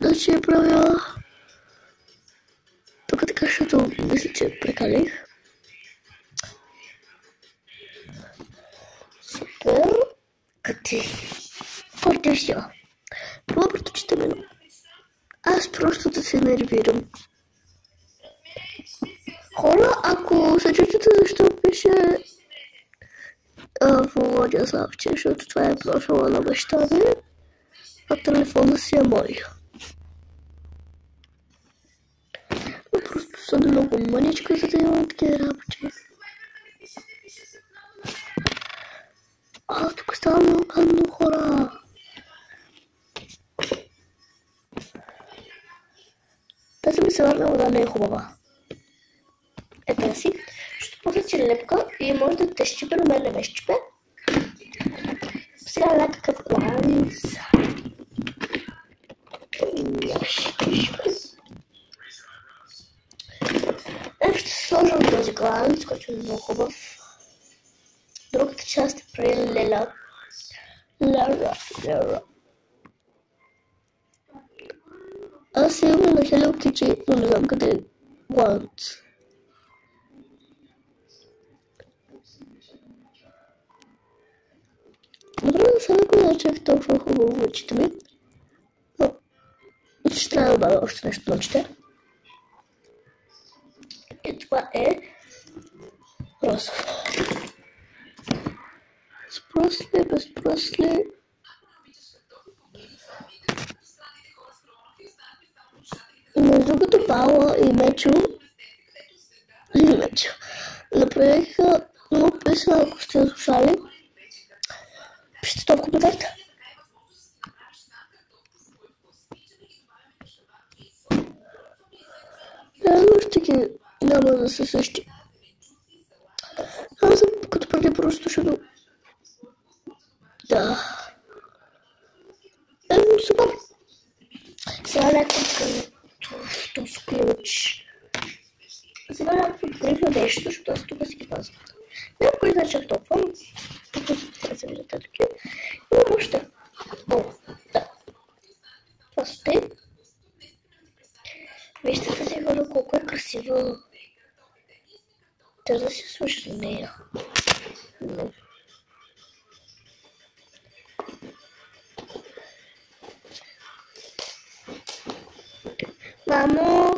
Значи е правила. Тук така, защото мисля, че прекалих. Супер. Къде? Пърде все. Това предпочитаме. Аз просто да се нервирам. Хора, ако се чудите защо пише Володя Славче, защото това е профила на баща ми, а телефона си е мой. Но просто съм много мъничка, за да имам такива работи. Тук става много гадно, хора. Тази ми се върна вода не е хубава. Ето си, ще повече лепка и може да те щипе, но мен не ме щипе. Сега някакъв гланц. Ще сложим този гланц, който е много хубав. Другата част е при леля. Аз имам на Hello Kitty, но не знам къде е гланц. Добре, сега ако не чак толкова хубаво в очите ми, но ще трябва да добавя още нещо на очите. И това е розов. С просли, без просли. Между другото Паула и Мечо направиха много песен, ако сте слушали. Пишете това в коментарите. Реално ще ги няма да са същи. Аз съм като преди просто, защото... Да. Супер. Сега някакъв този ключ. Сега някакво потребно нещо, защото аз тук си ги пазвам. Няма кой да чак толкова, но тук трябва да видите такива. Имам още. О, да. Това са те. Вижте тази хора колко е красива. Трябва да се слуша за нея. Мамо!